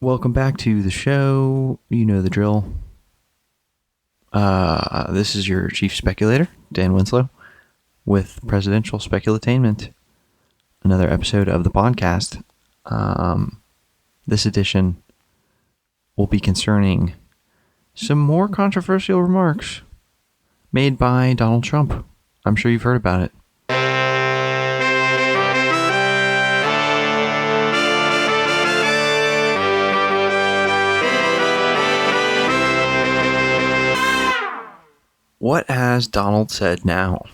Welcome back to the show. You know the drill. This is your Chief Speculator, Dan Winslow, with Presidential Speculatainment. Another episode of the podcast. This edition will be concerning some more controversial remarks made by Donald Trump. I'm sure you've heard about it. What has Donald said now?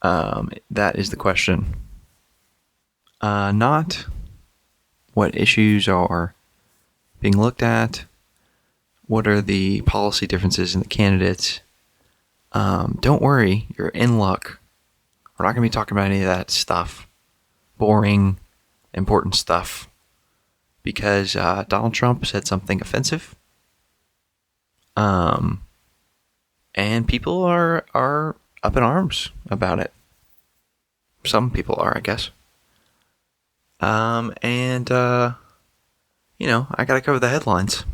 That is the question. Not what issues are being looked at. What are the policy differences in the candidates? Don't worry, you're in luck. We're not going to be talking about any of that stuff. Boring, important stuff. Because Donald Trump said something offensive. And people are up in arms about it. Some people are, I guess. I gotta cover the headlines.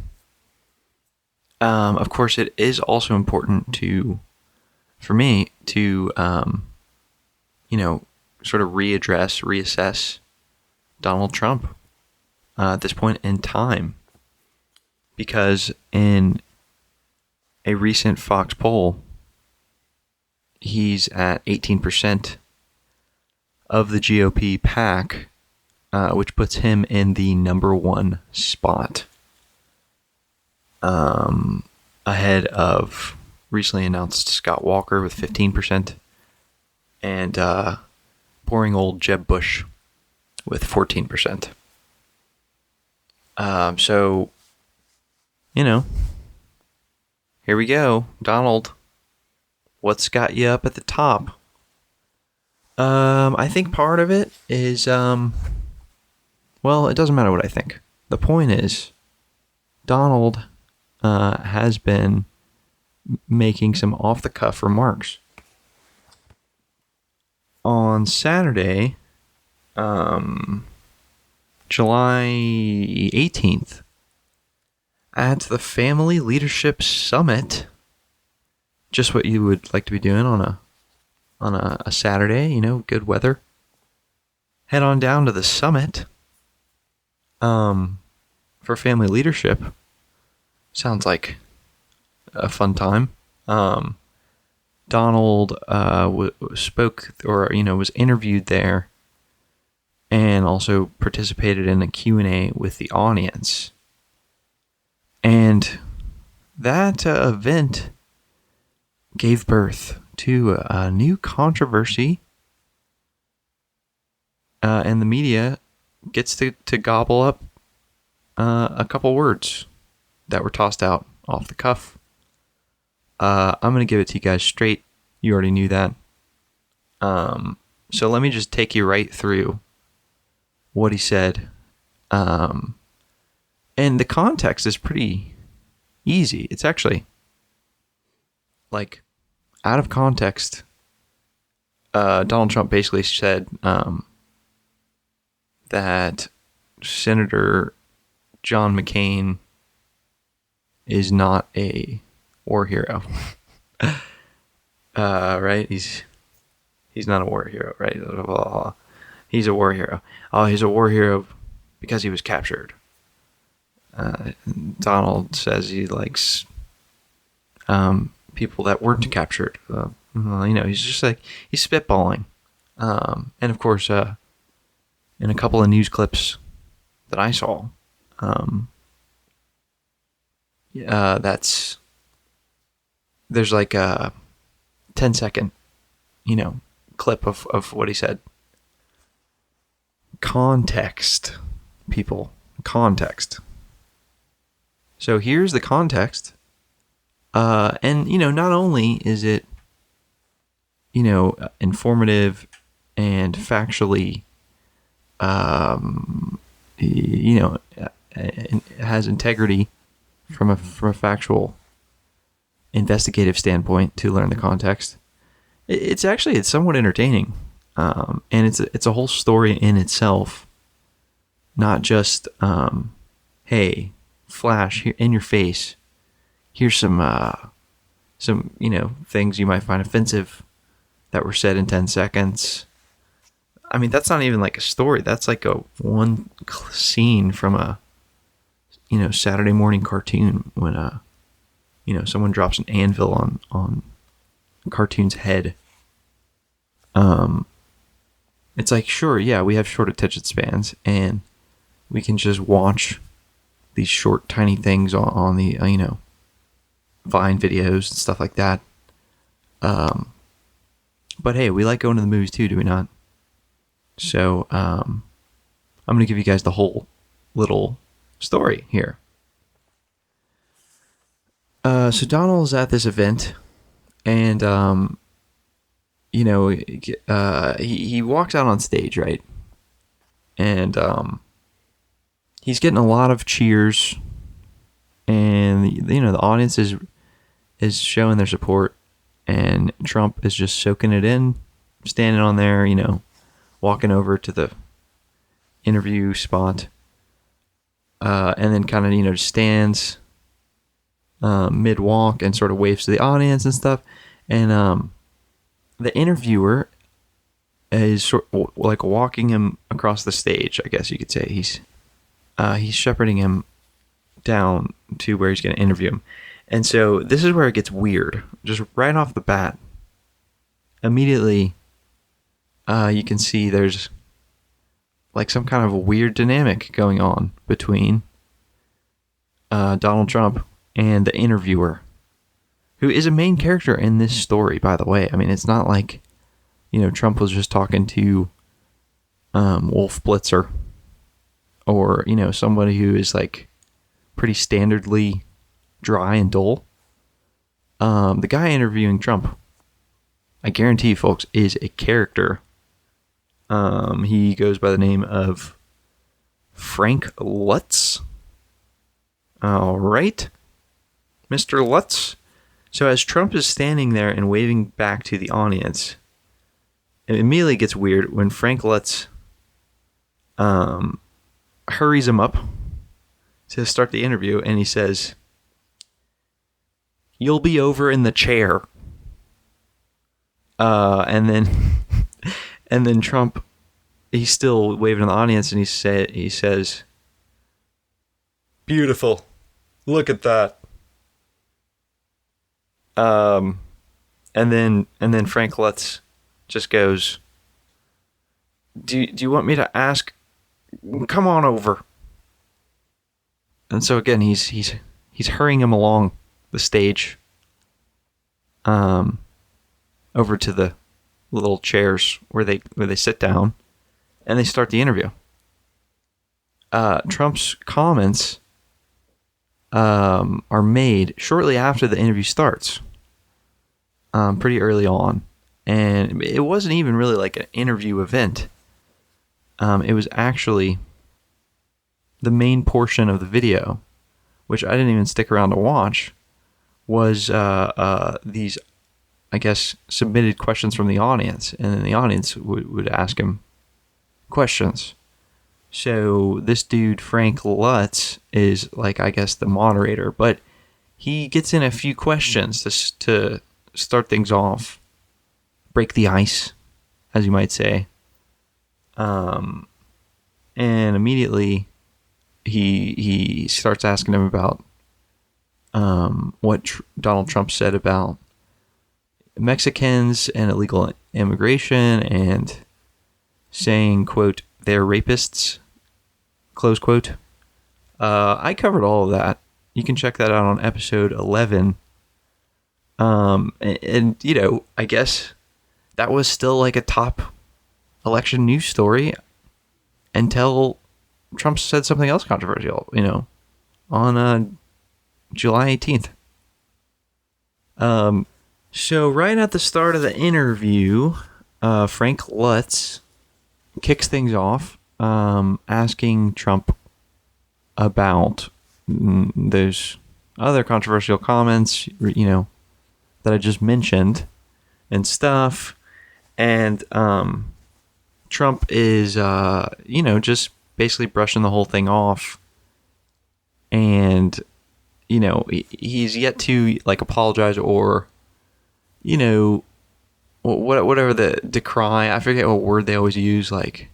Of course, it is also important for me to sort of reassess Donald Trump at this point in time. Because in a recent Fox poll, he's at 18% of the GOP pack, which puts him in the number one spot, ahead of recently announced Scott Walker with 15%, and boring old Jeb Bush with 14%. Here we go. Donald, what's got you up at the top? I think part of it is, it doesn't matter what I think. The point is, Donald has been making some off-the-cuff remarks. On Saturday, July 18th, at the Family Leadership Summit, just what you would like to be doing on a Saturday, good weather. Head on down to the summit for family leadership. Sounds like a fun time. Donald spoke was interviewed there and also participated in a Q&A with the audience. And that event gave birth to a new controversy, and the media gets to gobble up a couple words that were tossed out off the cuff. I'm going to give it to you guys straight. You already knew that. So let me just take you right through what he said. And the context is pretty easy. It's actually, out of context, Donald Trump basically said that Senator John McCain is not a war hero. Right? He's not a war hero, right? He's a war hero. Oh, he's a war hero because he was captured. Donald says he likes people that weren't captured. He's just he's spitballing. And of course, in a couple of news clips that I saw, there's a 10-second, clip of what he said. Context, people. Context. So here's the context. And, not only is it, informative and factually, it has integrity from a factual investigative standpoint to learn the context. It's somewhat entertaining. And it's a whole story in itself, not just, hey, flash here in your face. Here's some things you might find offensive that were said in 10 seconds. I mean, that's not even like a story. That's like a one scene from a, Saturday morning cartoon when, someone drops an anvil on a cartoon's head. It's like, sure, yeah, we have short attention spans and we can just watch these short, tiny things on the, Vine videos and stuff like that. But hey, we like going to the movies too, do we not? So, I'm going to give you guys the whole little story here. So Donald's at this event, and, he walks out on stage, right? And, he's getting a lot of cheers, and, the audience is showing their support, and Trump is just soaking it in, standing on there, walking over to the interview spot, and then kind of, stands mid-walk and sort of waves to the audience and stuff. And the interviewer is sort of like walking him across the stage, I guess you could say. He's shepherding him down to where he's going to interview him. And so this is where it gets weird. Just right off the bat, immediately, you can see there's like some kind of a weird dynamic going on between Donald Trump and the interviewer, who is a main character in this story, by the way. I mean, it's not like, Trump was just talking to Wolf Blitzer or, somebody who is like pretty standardly dry and dull. The guy interviewing Trump, I guarantee you, folks, is a character. He goes by the name of Frank Luntz. All right, Mr. Luntz. So as Trump is standing there and waving back to the audience, it immediately gets weird when Frank Luntz hurries him up to start the interview, and he says, "You'll be over in the chair." And then Trump, he's still waving to the audience, and he says, "Beautiful. Look at that." And then Frank Luntz just goes, Do you want me to ask? Come on over." And so again, he's hurrying him along the stage, over to the little chairs where they sit down, and they start the interview. Trump's comments are made shortly after the interview starts, pretty early on, and it wasn't even really like an interview event. It was actually the main portion of the video, which I didn't even stick around to watch, was these, I guess, submitted questions from the audience, and then the audience would ask him questions. So this dude, Frank Luntz, is like, I guess, the moderator, but he gets in a few questions to start things off, break the ice, as you might say. And immediately he starts asking him about what Donald Trump said about Mexicans and illegal immigration, and saying, quote, "they're rapists," close quote. I covered all of that. You can check that out on episode 11. And I guess that was still like a top election news story until Trump said something else controversial, on July 18th. So right at the start of the interview, Frank Luntz kicks things off, asking Trump about those other controversial comments, that I just mentioned and stuff. And Trump is, just basically brushing the whole thing off. And, he's yet to, like, apologize or, whatever the decry, I forget what word they always use, like,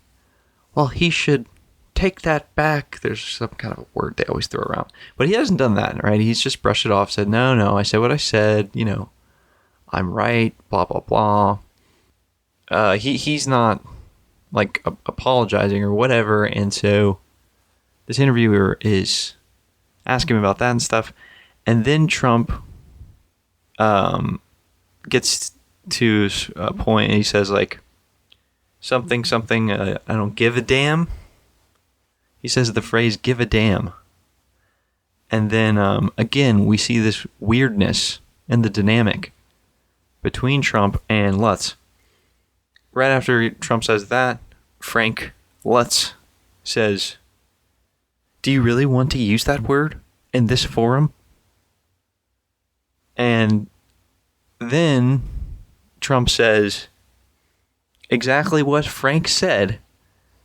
well, he should take that back. There's some kind of a word they always throw around. But he hasn't done that, right? He's just brushed it off, said, no, I said what I said, I'm right, blah, blah, blah. He's not, like, apologizing or whatever, and so this interviewer is asking him about that and stuff, and then Trump gets to a point, and he says, like, something, I don't give a damn. He says the phrase, give a damn. And then, again, we see this weirdness in the dynamic between Trump and Luntz. Right after Trump says that, Frank Luntz says, do you really want to use that word in this forum? And then Trump says, exactly what Frank said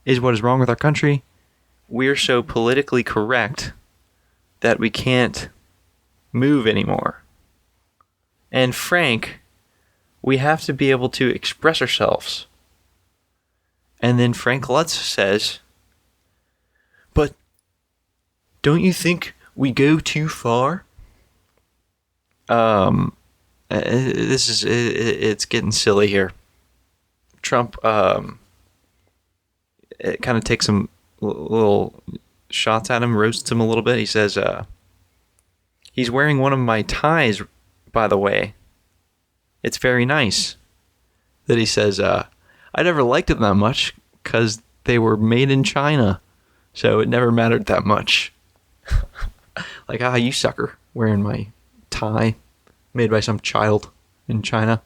is what is wrong with our country. We're so politically correct that we can't move anymore. And Frank, we have to be able to express ourselves. And then Frank Luntz says, but don't you think we go too far? It's getting silly here. Trump it kind of takes some little shots at him, roasts him a little bit. He says, he's wearing one of my ties, by the way. It's very nice. That he says, I never liked it that much because they were made in China, so it never mattered that much. Like, you sucker, wearing my tie made by some child in China.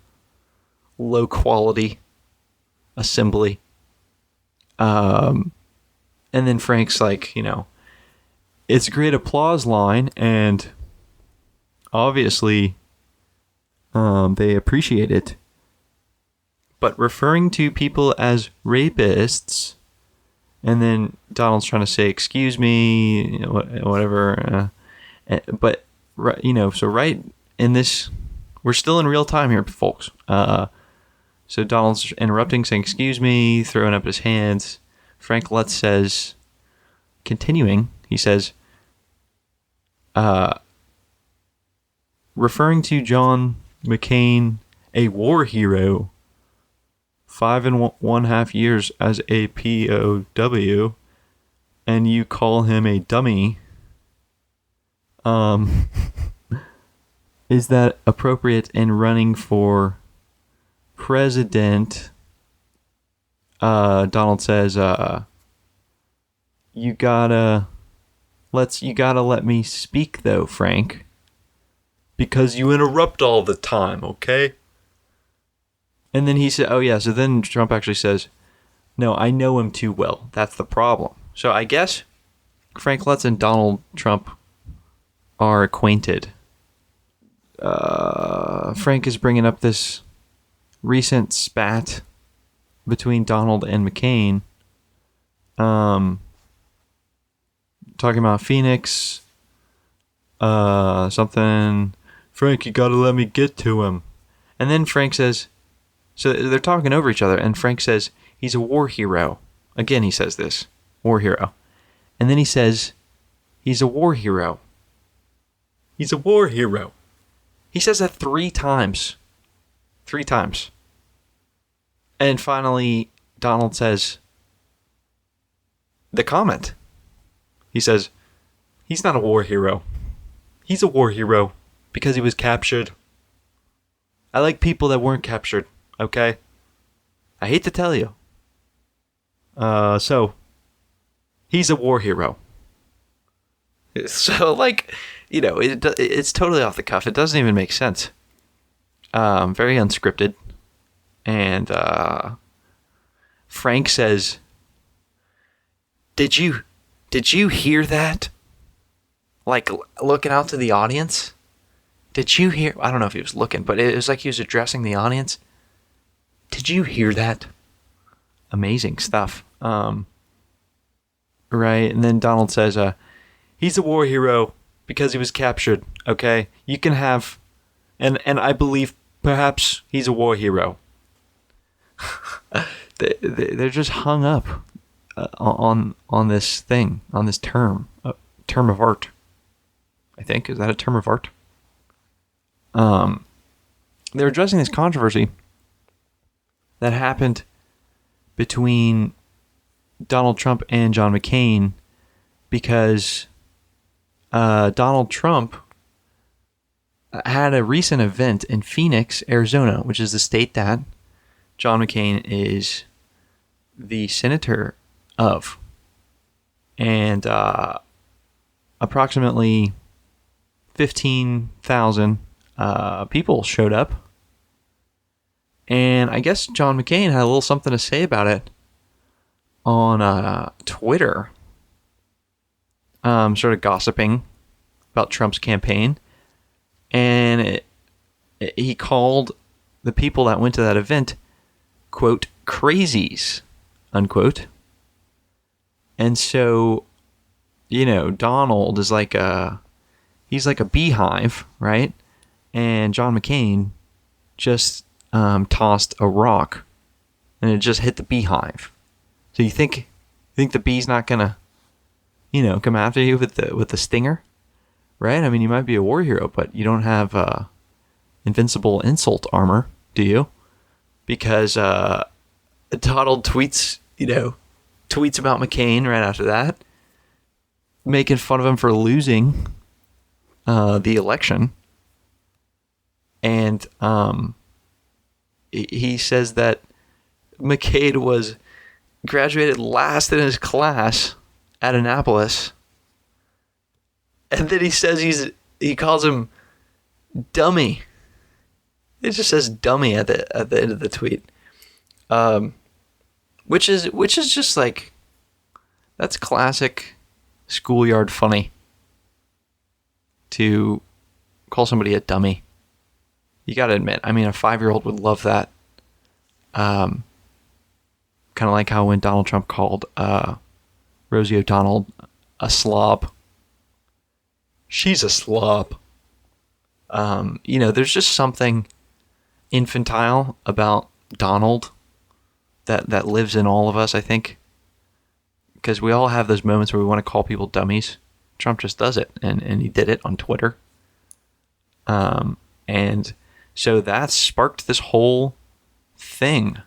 Low quality assembly. And then Frank's like, it's a great applause line, and obviously they appreciate it. But referring to people as rapists, and then Donald's trying to say, excuse me, whatever. But, so right in this, we're still in real time here, folks. So Donald's interrupting, saying, excuse me, throwing up his hands. Frank Luntz says, continuing, he says, referring to John McCain, a war hero, 5.5 years as a POW, and you call him a dummy, is that appropriate in running for president? Donald says, you gotta let me speak though, Frank, because you interrupt all the time, okay? And then he said, oh yeah, so then Trump actually says, no, I know him too well. That's the problem. So I guess Frank Luntz and Donald Trump are acquainted. Frank is bringing up this recent spat between Donald and McCain. Talking about Phoenix. Something. Frank, you gotta let me get to him. And then Frank says, so they're talking over each other, and Frank says, he's a war hero. Again, he says this. War hero. And then he says, he's a war hero. He's a war hero. He says that 3 times. 3 times. And finally, Donald says the comment. He says, he's not a war hero. He's a war hero because he was captured. I like people that weren't captured, okay? I hate to tell you. So, he's a war hero. So, it's totally off the cuff. It doesn't even make sense. Very unscripted. And Frank says, Did you hear that? Like, looking out to the audience? Did you hear? I don't know if he was looking, but it was like he was addressing the audience. Did you hear that? Amazing stuff. Right, and then Donald says, He's a war hero because he was captured, okay? You can have... And I believe perhaps he's a war hero. They're just hung up on this thing, on this term of art. I think. Is that a term of art? They're addressing this controversy that happened between Donald Trump and John McCain because Donald Trump had a recent event in Phoenix, Arizona, which is the state that John McCain is the senator of. And approximately 15,000 people showed up. And I guess John McCain had a little something to say about it on Twitter. Sort of gossiping about Trump's campaign. And he called the people that went to that event, quote, crazies, unquote. And so, Donald is he's like a beehive, right? And John McCain just tossed a rock and it just hit the beehive. So you think the bee's not gonna, come after you with the stinger? Right? I mean, you might be a war hero, but you don't have invincible insult armor, do you? Because Donald tweets about McCain right after that, making fun of him for losing the election. And he says that McCain was graduated last in his class at Annapolis. And then he says he calls him dummy. It just says dummy at the end of the tweet. Which is just like, that's classic schoolyard funny. To call somebody a dummy. You gotta admit, I mean, a 5-year-old would love that. Kind of like how when Donald Trump called Rosie O'Donnell a slob. She's a slob. There's just something infantile about Donald that lives in all of us, I think. Because we all have those moments where we want to call people dummies. Trump just does it, and he did it on Twitter. And so that sparked this whole thing.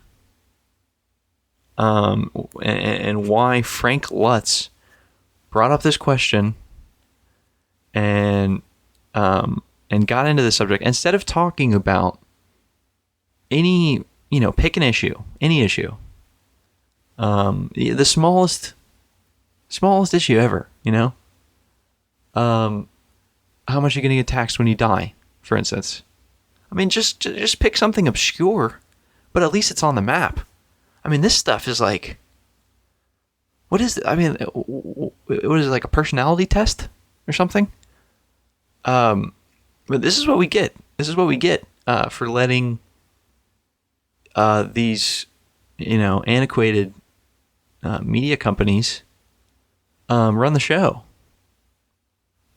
And why Frank Luntz brought up this question and got into the subject instead of talking about any, pick an issue, any issue, the smallest issue ever, how much are you going to get taxed when you die, for instance? I mean, just pick something obscure, but at least it's on the map. I mean, this stuff is like, what is it? I mean, what is it, like a personality test or something? But this is what we get. This is what we get for letting these, antiquated media companies run the show.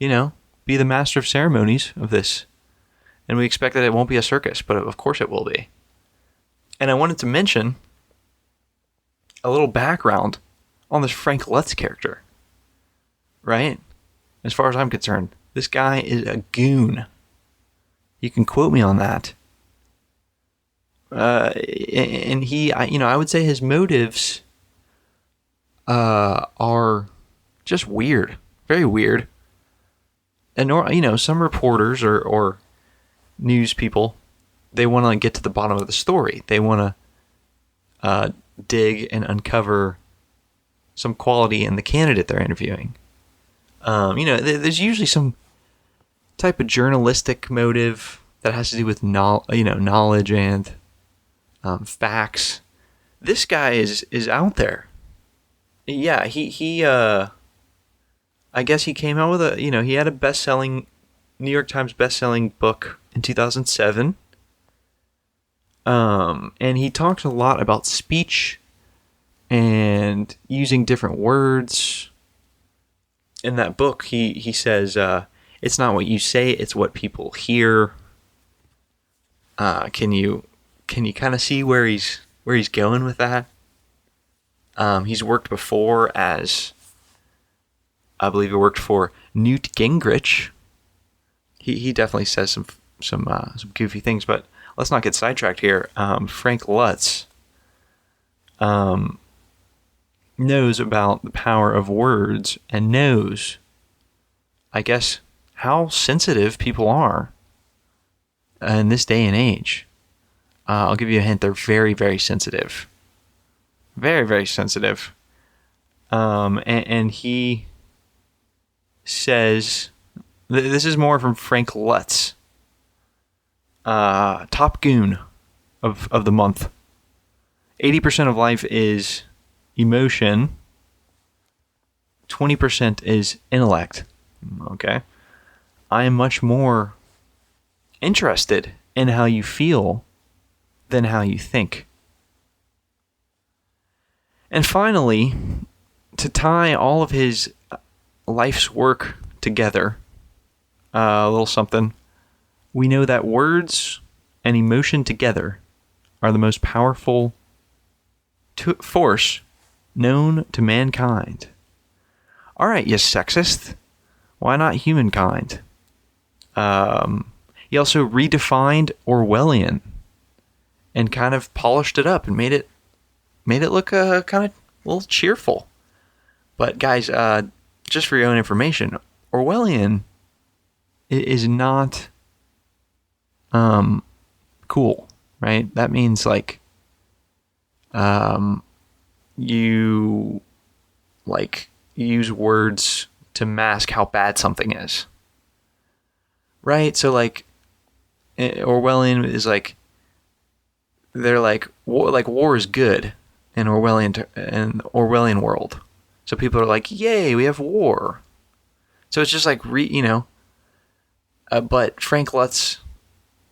Be the master of ceremonies of this. And we expect that it won't be a circus, but of course it will be. And I wanted to mention a little background on this Frank Luntz character. Right? As far as I'm concerned, this guy is a goon. You can quote me on that. And he, I would say his motives are just weird. Very weird. And, some reporters or news people, they want to get to the bottom of the story. They want to dig and uncover some quality in the candidate they're interviewing. There's usually some type of journalistic motive that has to do with knowledge and facts. This guy is out there. Yeah, he I guess he came out with he had a New York Times best-selling book in 2007. And he talked a lot about speech and using different words. in that book, he says, it's not what you say, it's what people hear. Can you kind of see where he's going with that? He's worked before as, I believe he worked for Newt Gingrich. He definitely says some goofy things, but let's not get sidetracked here. Frank Luntz knows about the power of words and knows, I guess, how sensitive people are in this day and age. I'll give you a hint. They're very, very sensitive. Very, very sensitive. And he says, this is more from Frank Luntz, top goon of the month. 80% of life is emotion. 20% is intellect. Okay? I am much more interested in how you feel than how you think. And finally, to tie all of his life's work together, a little something, we know that words and emotion together are the most powerful force known to mankind. All right, you sexist. Why not humankind? He also redefined Orwellian and kind of polished it up and made it look kind of a little cheerful. But guys, just for your own information, Orwellian is not cool, right? That means like you like use words to mask how bad something is, right? So like Orwellian is like, they're like war is good in Orwellian world. So people are like, yay, we have war. So it's just like but Frank Luntz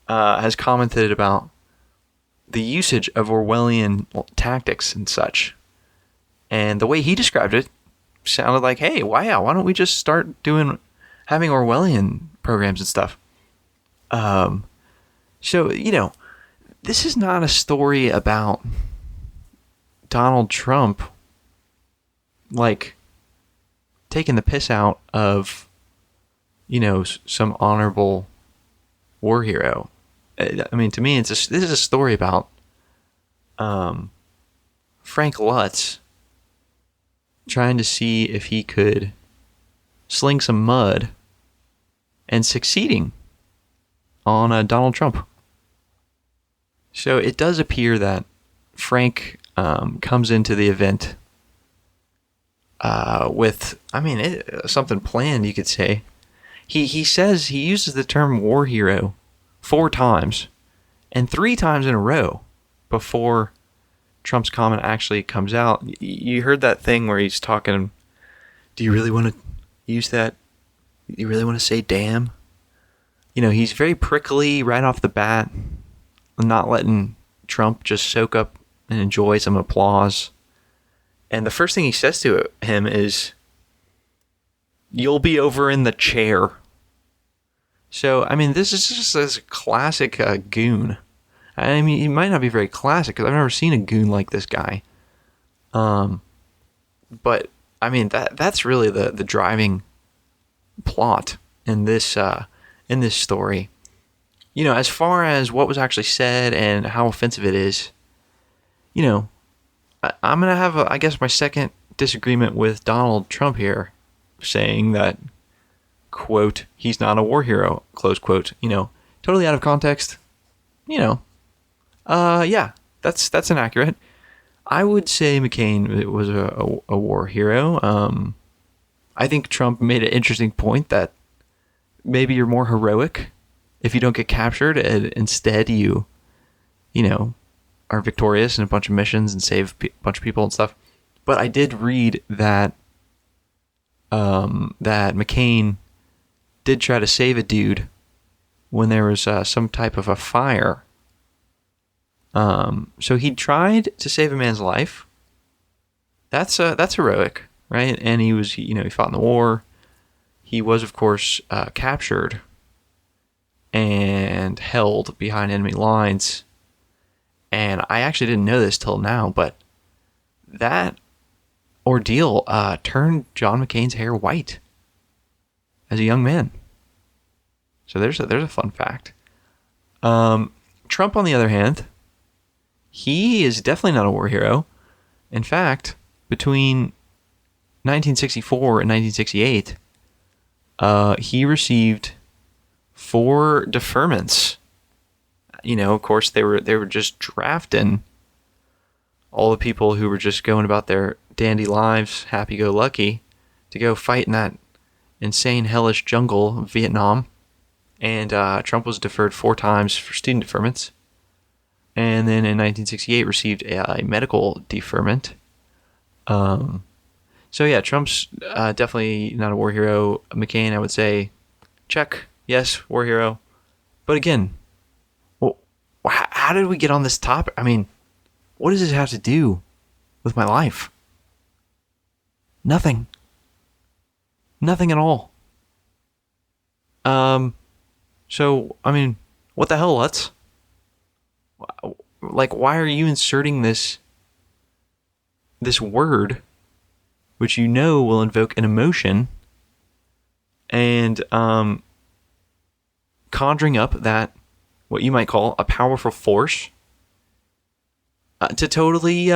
has commented about the usage of Orwellian tactics and such. And the way he described it sounded like, hey, wow, why don't we just start having Orwellian programs and stuff? So, this is not a story about Donald Trump, like, taking the piss out of, some honorable war hero. I mean, to me, this is a story about Frank Luntz trying to see if he could sling some mud and succeeding on Donald Trump. So it does appear that Frank comes into the event with, something planned, you could say. He says he uses the term war hero 4 times and 3 times in a row before Trump's comment actually comes out. You heard that thing where he's talking, do you really want to use that? You really want to say damn? He's very prickly right off the bat, not letting Trump just soak up and enjoy some applause. And the first thing he says to him is, you'll be over in the chair. So, this is just this classic goon. He might not be very classic because I've never seen a goon like this guy. But that's really the driving plot in this story. As far as what was actually said and how offensive it is, I'm gonna have I guess my second disagreement with Donald Trump here, saying that, quote, he's not a war hero, close quote. Totally out of context. Yeah, that's inaccurate. I would say McCain was a war hero. I think Trump made an interesting point that maybe you're more heroic if you don't get captured, and instead you are victorious in a bunch of missions and save a bunch of people and stuff. But I did read that that McCain did try to save a dude when there was some type of a fire. So he tried to save a man's life. That's heroic, right? And he was, he fought in the war. he was, of course, captured and held behind enemy lines. And I actually didn't know this till now, but that ordeal turned John McCain's hair white as a young man. So there's a fun fact. Trump, on the other hand, he is definitely not a war hero. In fact, between 1964 and 1968, he received 4 deferments. You know, of course, they were just drafting all the people who were just going about their dandy lives, happy-go-lucky, to go fight in that insane, hellish jungle of Vietnam. And Trump was deferred 4 times for student deferments. And then in 1968 received a medical deferment. So yeah, Trump's definitely not a war hero. McCain, I would say, check, yes, war hero. But again, well, how did we get on this topic? I mean, what does this have to do with my life? Nothing. Nothing at all. So, I mean, what the hell, Lutz? Like, why are you inserting this word, which you know will invoke an emotion, and conjuring up that, what you might call a powerful force, to totally,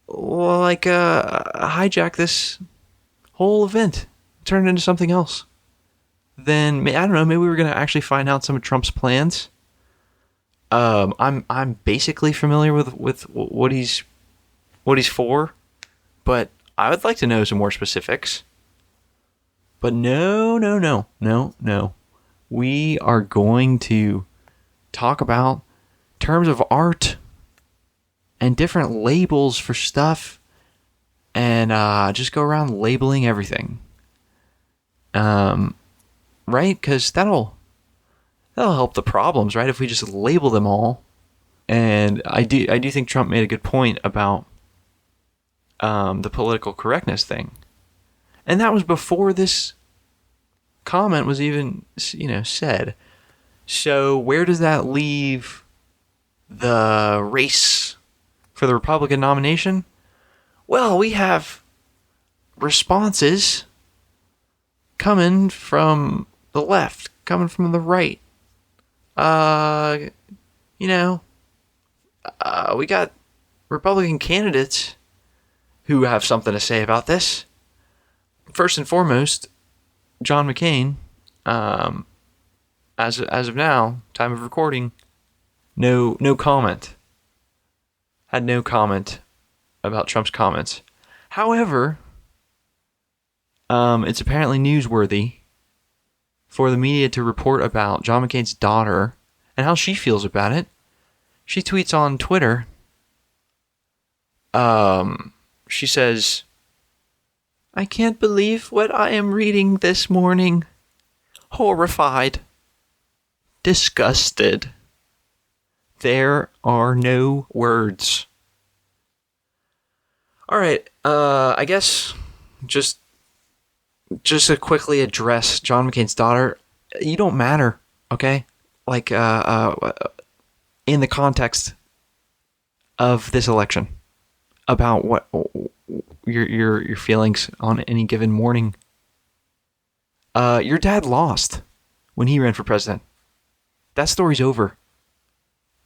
hijack this whole event, turn it into something else? Then, I don't know, maybe we're going to actually find out some of Trump's plans. I'm basically familiar with what he's for, but I would like to know some more specifics. But no. We are going to talk about terms of art and different labels for stuff, and just go around labeling everything. Right? Because that'll help the problems, right? If we just label them all. And I do think Trump made a good point about the political correctness thing. And that was before this comment was even, said. So where does that leave the race for the Republican nomination? Well, we have responses coming from the left, coming from the right. We got Republican candidates who have something to say about this. First and foremost, John McCain, as of now, time of recording, no comment. Had no comment about Trump's comments. However, it's apparently newsworthy for the media to report about John McCain's daughter and how she feels about it. She tweets on Twitter. She says, "I can't believe what I am reading this morning. Horrified. Disgusted. There are no words." All right, I guess just to quickly address John McCain's daughter, you don't matter, okay? Like, in the context of this election, about what your feelings on any given morning. Your dad lost when he ran for president. That story's over.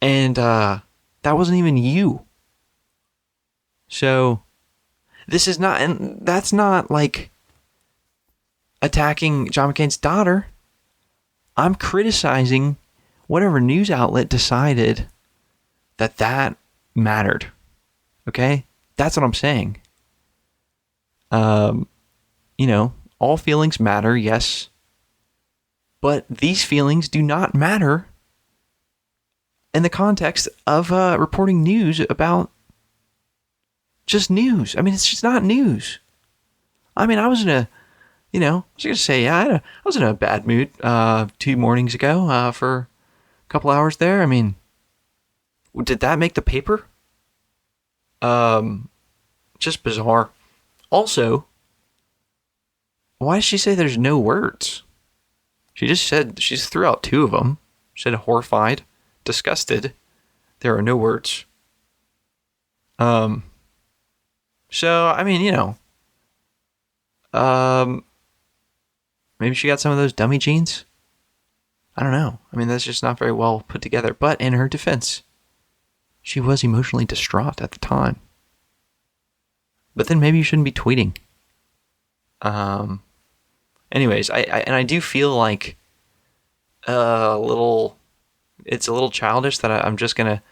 And that wasn't even you. So this is not, and that's not like attacking John McCain's daughter. I'm criticizing whatever news outlet decided that mattered. Okay? That's what I'm saying. All feelings matter, yes. But these feelings do not matter in the context of reporting news about just news. I mean, it's just not news. I mean, I was going to say, I was in a bad mood 2 mornings ago for a couple hours there. I mean, did that make the paper? Just bizarre. Also, Why does she say there's no words? She just threw out 2 of them. She said horrified, disgusted. There are no words. So, I mean, maybe she got some of those dummy genes? I don't know. I mean, that's just not very well put together. But in her defense, she was emotionally distraught at the time. But then maybe you shouldn't be tweeting. Anyways, I do feel like it's a little childish that I'm just gonna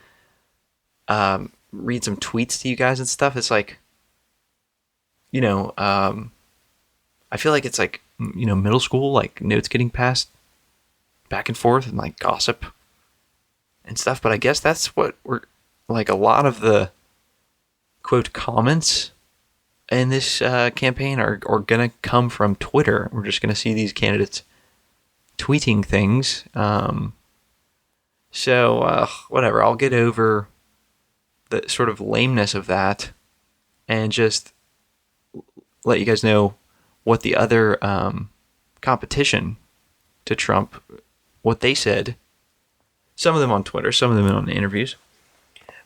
read some tweets to you guys and stuff. It's like, I feel like it's like, middle school, like notes getting passed back and forth and like gossip and stuff. But I guess that's what we're like. A lot of the quote comments in this campaign are going to come from Twitter. We're just going to see these candidates tweeting things. So whatever, I'll get over the sort of lameness of that and just let you guys know what the other competition to Trump, what they said. Some of them on Twitter, some of them on interviews.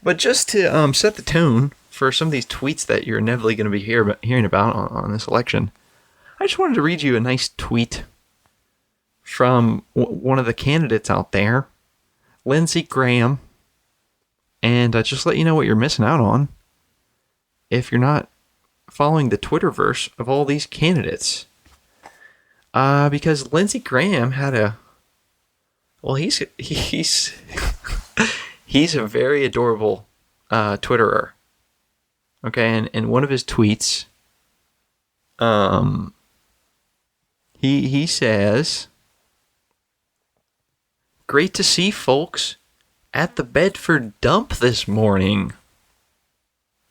But just to set the tone for some of these tweets that you're inevitably going to be hearing about on this election, I just wanted to read you a nice tweet from one of the candidates out there, Lindsey Graham, and just let you know what you're missing out on if you're not following the Twitterverse of all these candidates. Because Lindsey Graham had he's he's a very adorable Twitterer. Okay, and in one of his tweets, he says, "Great to see folks at the Bedford dump this morning.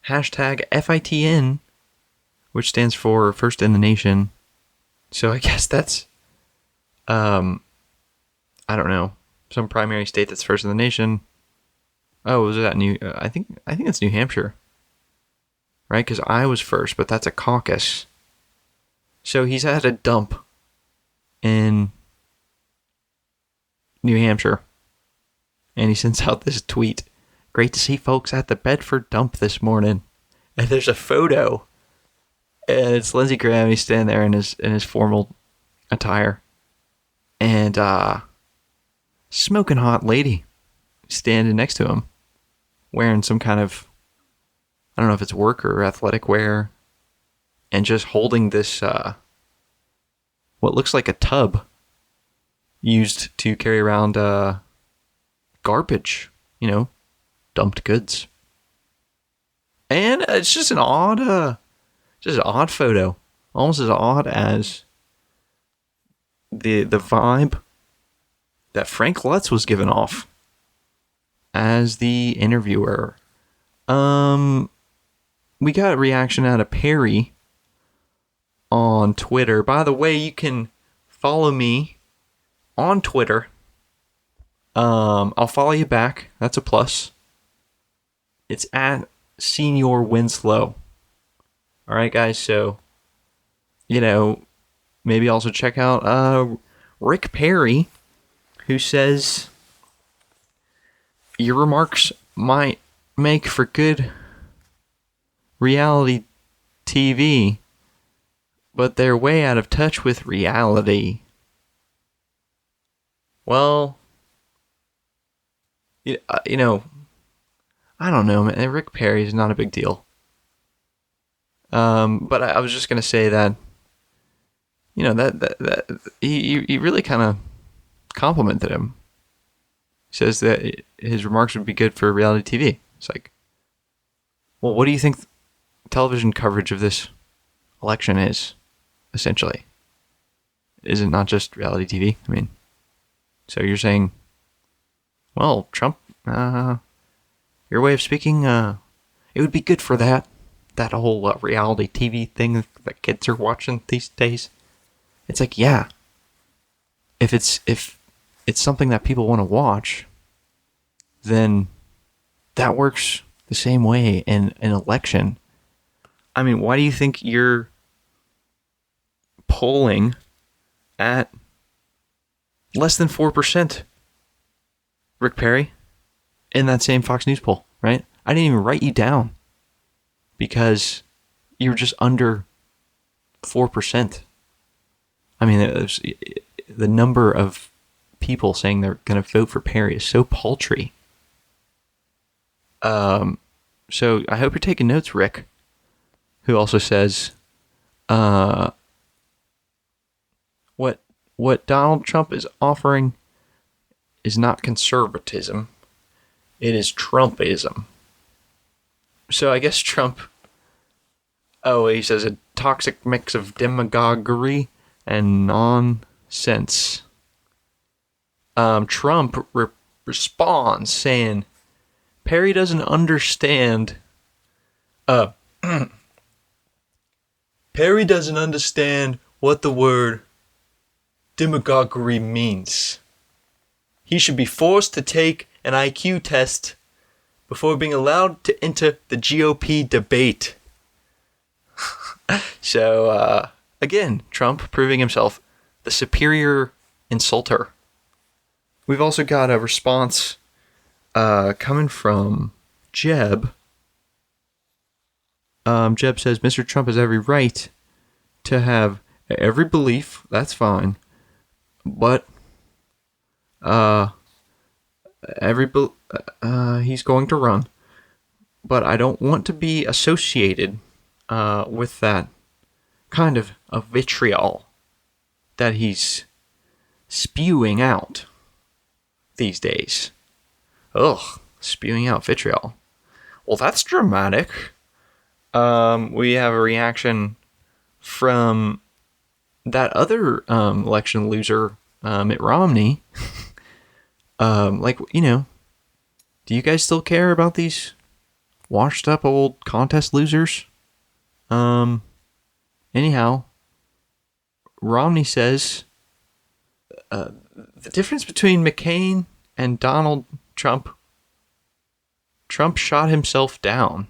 Hashtag FITN," which stands for First in the Nation. So I guess that's, I don't know, some primary state that's first in the nation. Oh, was that I think it's New Hampshire, right? Because I was first, but that's a caucus. So he's at a dump in New Hampshire, and he sends out this tweet: "Great to see folks at the Bedford dump this morning." And there's a photo, and it's Lindsey Graham. He's standing there in his formal attire, and smoking hot lady standing next to him, wearing some kind of, I don't know if it's work or athletic wear, and just holding this what looks like a tub used to carry around garbage, dumped goods. And it's just an odd photo, almost as odd as the vibe that Frank Lutz was giving off as the interviewer. We got a reaction out of Perry on Twitter. By the way, you can follow me on Twitter. I'll follow you back. That's a plus. It's at Senior Winslow. All right, guys. So, maybe also check out Rick Perry, who says, "Your remarks might make for good reality TV, but they're way out of touch with reality." Well, I don't know, man. Rick Perry is not a big deal. But I was just gonna say that, that he really kind of complimented him. He says that his remarks would be good for reality TV. It's like, well, what do you think television coverage of this election is, essentially? Is it not just reality TV? I mean, so you're saying, well, Trump, your way of speaking, it would be good for that whole reality TV thing that kids are watching these days. It's like, yeah, if it's something that people want to watch, then that works the same way in an election. I mean, why do you think you're polling at less than 4%, Rick Perry, in that same Fox News poll, right? I didn't even write you down because you were just under 4%. I mean, the number of people saying they're going to vote for Perry is so paltry. So I hope you're taking notes, Rick, who also says, what Donald Trump is offering is not conservatism. It is Trumpism. So I guess Trump, he says a toxic mix of demagoguery and nonsense. Trump responds saying, Perry doesn't understand. Perry doesn't understand what the word demagoguery means. He should be forced to take an IQ test before being allowed to enter the GOP debate. So, again, Trump proving himself the superior insulter. We've also got a response coming from Jeb. Jeb says, Mr. Trump has every right to have every belief. That's fine. But he's going to run. But I don't want to be associated with that kind of vitriol that he's spewing out these days. Ugh, spewing out vitriol. Well, that's dramatic. We have a reaction from that other election loser, Mitt Romney. Do you guys still care about these washed up old contest losers? Anyhow, Romney says the difference between McCain and Donald Trump shot himself down.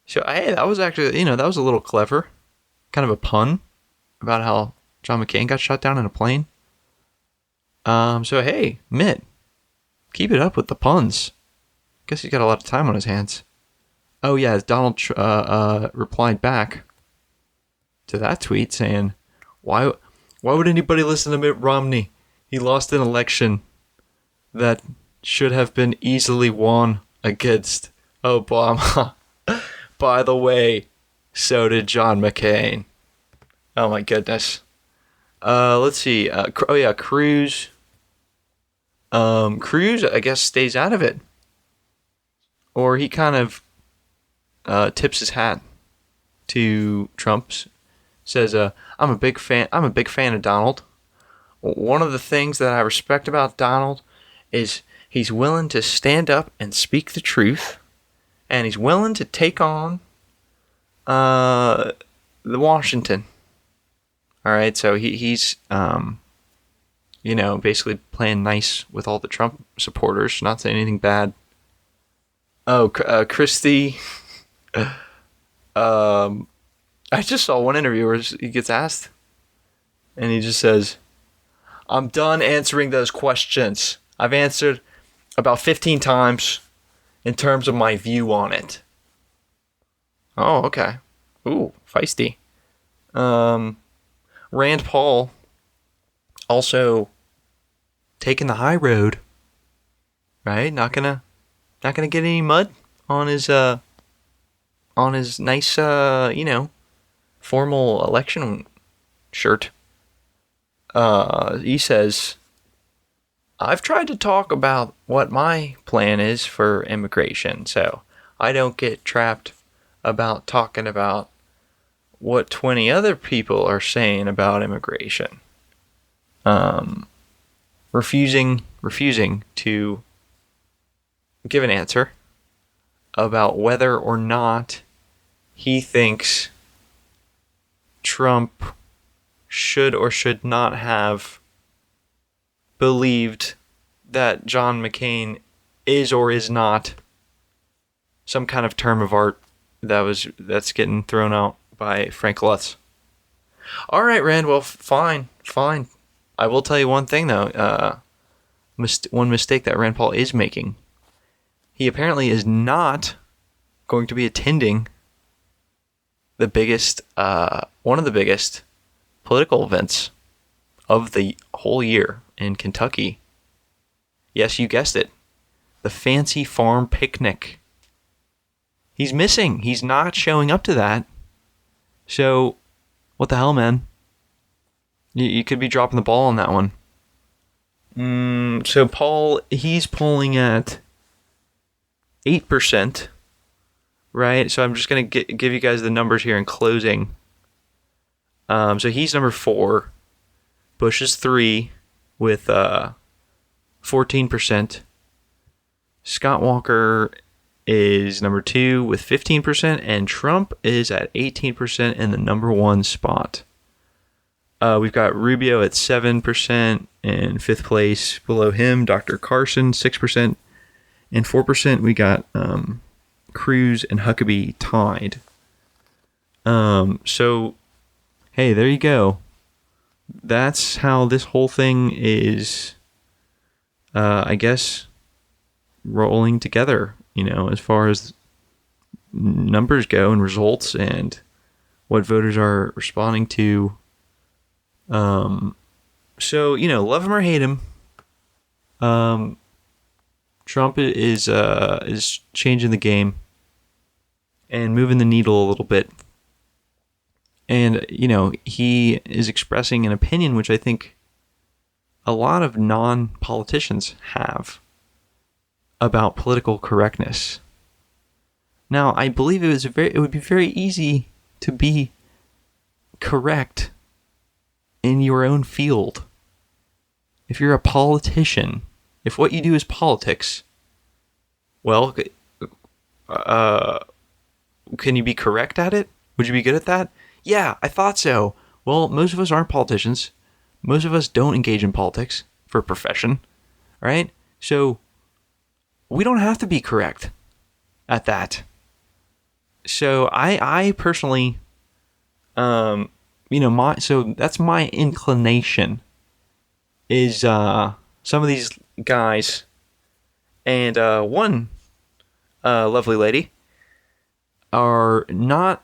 So, hey, that was actually, that was a little clever. Kind of a pun about how John McCain got shot down in a plane. So, hey, Mitt, keep it up with the puns. Guess he's got a lot of time on his hands. Oh, yeah, Donald replied back to that tweet saying, why would anybody listen to Mitt Romney? He lost an election that should have been easily won against Obama. By the way, so did John McCain. Oh my goodness. Let's see. Cruz. Cruz, I guess, stays out of it. Or he kind of tips his hat to Trump's. Says, I'm a big fan of Donald. One of the things that I respect about Donald is he's willing to stand up and speak the truth. And he's willing to take on the Washington. All right, so he's basically playing nice with all the Trump supporters, not saying anything bad. Oh, Christie. I just saw one interview where he gets asked, and he just says, "I'm done answering those questions. I've answered about 15 times." In terms of my view on it. Oh, okay. Ooh, feisty. Rand Paul also taking the high road, right? Not gonna get any mud on his nice formal election shirt. He says, I've tried to talk about what my plan is for immigration, so I don't get trapped about talking about what 20 other people are saying about immigration. Refusing to give an answer about whether or not he thinks Trump should or should not have believed that John McCain is or is not some kind of term of art that's getting thrown out by Frank Luntz. All right, Rand. Well, fine. I will tell you one thing, though. One mistake that Rand Paul is making. He apparently is not going to be attending the biggest, one of the biggest political events of the whole year in Kentucky. Yes, you guessed it. The Fancy Farm Picnic. He's missing. He's not showing up to that. So, what the hell, man? You could be dropping the ball on that one. So Paul, he's polling at 8%, right? So I'm just going to give you guys the numbers here in closing. So he's number 4. Bush is 3 with 14%. Scott Walker is number 2 with 15%, and Trump is at 18% in the number 1 spot. We've got Rubio at 7% in 5th place. Below him, Dr. Carson, 6%. And 4%, we got Cruz and Huckabee tied. So, hey, there you go. That's how this whole thing is, I guess, rolling together, as far as numbers go and results and what voters are responding to. So, love him or hate him, Trump is changing the game and moving the needle a little bit. And, he is expressing an opinion which I think a lot of non-politicians have about political correctness. Now, I believe it would be very easy to be correct in your own field. If you're a politician, if what you do is politics, well, can you be correct at it? Would you be good at that? Yeah, I thought so. Well, most of us aren't politicians. Most of us don't engage in politics for a profession, right? So we don't have to be correct at that. So I personally, so that's my inclination is some of these guys and one lovely lady are not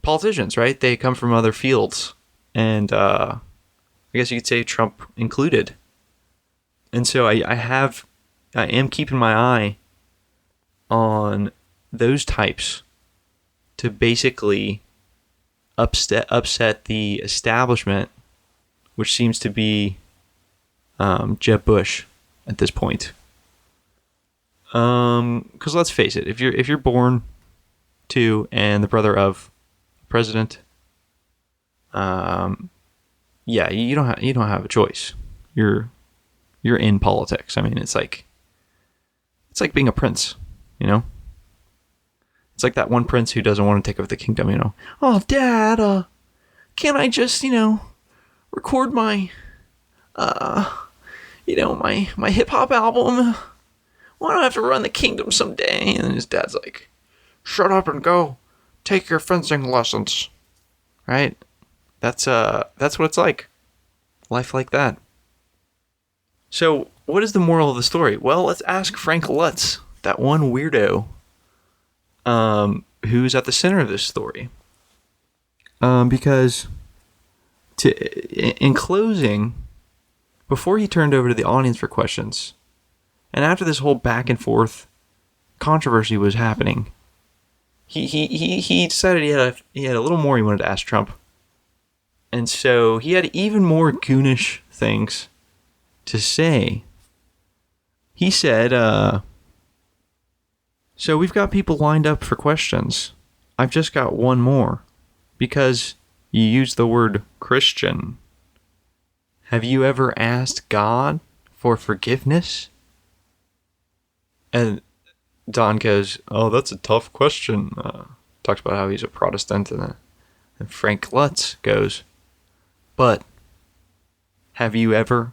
politicians, right? They come from other fields, and I guess you could say Trump included. And so I am keeping my eye on those types to basically upset the establishment, which seems to be Jeb Bush at this point. Because let's face it, if you're born to and the brother of a president, yeah, you don't have a choice. You're in politics. I mean, it's like being a prince, It's like that one prince who doesn't want to take over the kingdom, Oh, Dad, can't I just, record my, my hip hop album? Why don't I have to run the kingdom someday? And his dad's like, shut up and go take your fencing lessons, right? That's what it's like. Life like that. So, what is the moral of the story? Well, let's ask Frank Luntz, that one weirdo, who's at the center of this story. Because in closing, before he turned over to the audience for questions, and after this whole back and forth controversy was happening, he decided he had a little more he wanted to ask Trump. And so he had even more goonish things to say. He said, so we've got people lined up for questions. I've just got one more. Because you used the word Christian. Have you ever asked God for forgiveness? And Don goes, oh, that's a tough question. Talks about how he's a Protestant. And Frank Luntz goes, but have you ever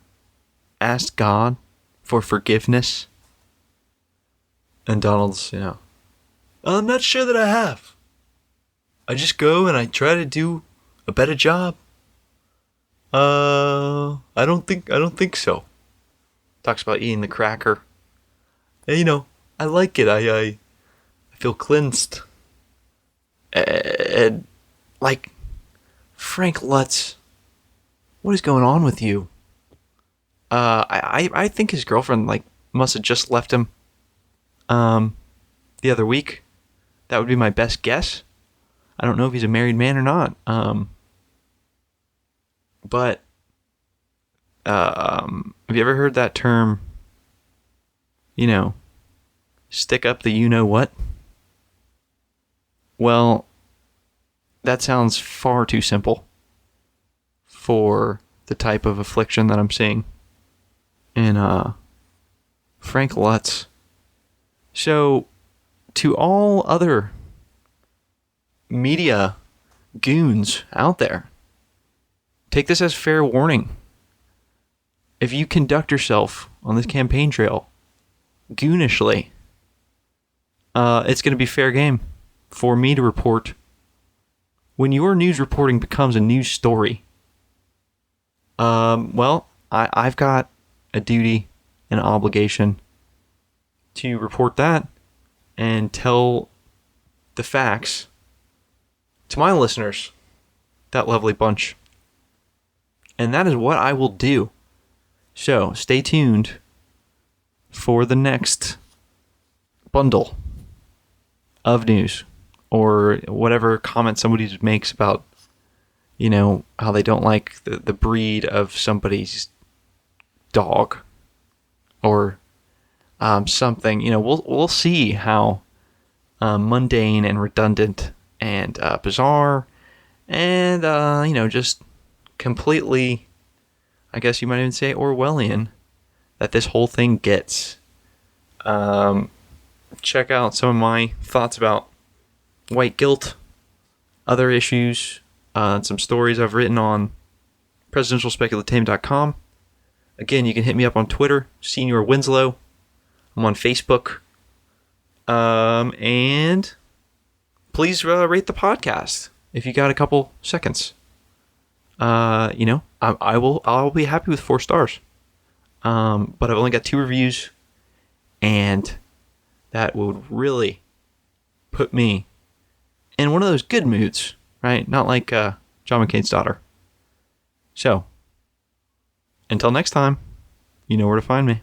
asked God for forgiveness? And Donald's, I'm not sure that I have. I just go and I try to do a better job I don't think so. Talks about eating the cracker. And, I like it. I feel cleansed. And, like, Frank Lutz, what is going on with you? I think his girlfriend, like, must have just left him, the other week. That would be my best guess. I don't know if he's a married man or not. But have you ever heard that term, stick up the you-know-what? Well, that sounds far too simple for the type of affliction that I'm seeing in Frank Lutz. So, to all other media goons out there, take this as fair warning. If you conduct yourself on this campaign trail goonishly, it's going to be fair game for me to report. When your news reporting becomes a news story, well, I've got a duty and an obligation to report that and tell the facts to my listeners, that lovely bunch. And that is what I will do. So, stay tuned for the next bundle of news, or whatever comment somebody makes about, how they don't like the breed of somebody's dog, or something. We'll see how mundane and redundant and bizarre and just completely, I guess you might even say, Orwellian that this whole thing gets. Check out some of my thoughts about white guilt, other issues, some stories I've written on presidentialspeculative.com. Again, you can hit me up on Twitter, Senior Winslow. I'm on Facebook. And please rate the podcast if you got a couple seconds. I'll be happy with 4 stars. But I've only got 2 reviews, and that would really put me in one of those good moods, right? Not like John McCain's daughter. So, until next time, you know where to find me.